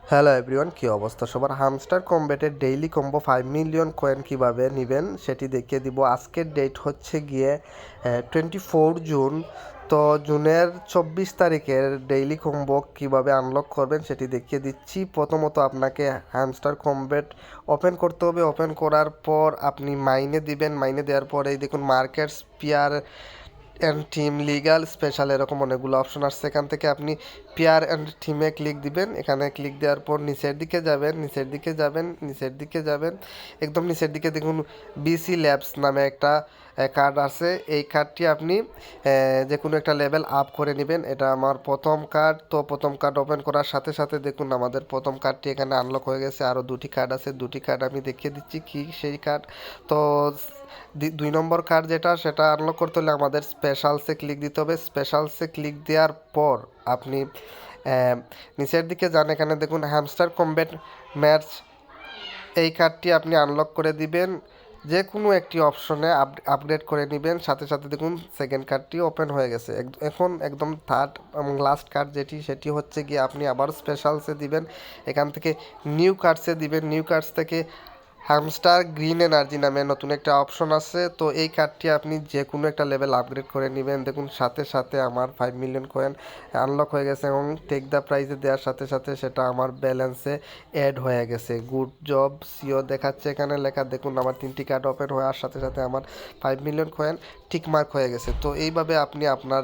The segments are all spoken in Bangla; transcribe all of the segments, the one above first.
হ্যালো এভরিওয়ান, কী অবস্থা সবার? হামস্টার কম্ব্যাটের ডেইলি কম্বো 5 মিলিয়ন কয়েন কিভাবে নেবেন সেটি দেখিয়ে দিব। আজকের ডেট হচ্ছে গিয়ে 24 জুন। তো জুনের 24 তারিখের ডেইলি কম্বো কিভাবে আনলক করবেন সেটি দেখিয়ে দিচ্ছি। প্রথমত আপনাকে হামস্টার কম্ব্যাট ওপেন করতে হবে। ওপেন করার পর আপনি মাইনে দিবেন। মাইনে দেওয়ার পরে এই দেখুন markets, peer and team, legal, special এরকম অনেকগুলো অপশন আসছে। এখান থেকে আপনি পেয়ার অ্যান্ড টিমে ক্লিক দিবেন। এখানে ক্লিক দেওয়ার পর নিচের দিকে যাবেন, একদম নিচের দিকে দেখুন বিসি ল্যাবস নামে একটা কার্ড আছে। এই কার্ডটি আপনি যে কোনো একটা লেভেল আপ করে নেবেন। এটা আমার প্রথম কার্ড। তো প্রথম কার্ড ওপেন করার সাথে সাথে দেখুন আমাদের প্রথম কার্ডটি এখানে আনলক হয়ে গেছে। আরও দুটি কার্ড আছে, দুটি কার্ড আমি দেখিয়ে দিচ্ছি কি সেই কার্ড। তো 2 নম্বর কার্ড যেটা, সেটা আনলক করতে হলে আমাদের স্পেশালসে ক্লিক দিতে হবে। স্পেশালসে ক্লিক দেওয়ার পর আপনি নিচের দিকে যান। এখানে দেখুন হ্যামস্টার কম্ব্যাট ম্যাচ, এই কার্ডটি আপনি আনলক করে দিবেন। যে কোনো একটি অপশনে আপগ্রেড করে নেবেন। সাথে সাথে দেখুন সেকেন্ড কার্ডটি ওপেন হয়ে গেছে। এখন একদম থার্ড এবং লাস্ট কার্ড সেটি হচ্ছে গিয়ে আপনি আবার স্পেশালসে দিবেন। এখান থেকে নিউ কার্ডসে দিবেন। নিউ কার্ডস থেকে হ্যামস্টার গ্রিন এনার্জি নামে নতুন একটা অপশন আছে। তো এই কার্ডটি আপনি যে কোনো একটা লেভেল আপগ্রেড করে নেবেন। দেখুন সাথে সাথে আমার 5 মিলিয়ন কয়েন আনলক হয়ে গেছে এবং টেক দ্য প্রাইজে দেওয়ার সাথে সাথে সেটা আমার ব্যালেন্সে অ্যাড হয়ে গেছে। গুড জব সিও দেখাচ্ছে এখানে লেখা। দেখুন আমার 3টি কার্ড ওপেন হওয়ার সাথে সাথে আমার 5 মিলিয়ন কয়েন টিকমার্ক হয়ে গেছে। তো এইভাবে আপনি আপনার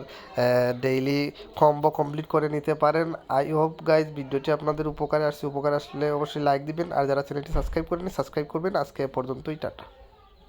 ডেইলি কম্বো কমপ্লিট করে নিতে পারেন। আই হোপ গাইজ ভিডিওটি আপনাদের উপকারে আসছে। উপকার আসলে অবশ্যই লাইক দিবেন, আর যারা চ্যানেলটি সাবস্ক্রাইব করেনি সাবস্ক্রাইব করবেন। আজকে এ পর্যন্তই, টাটা।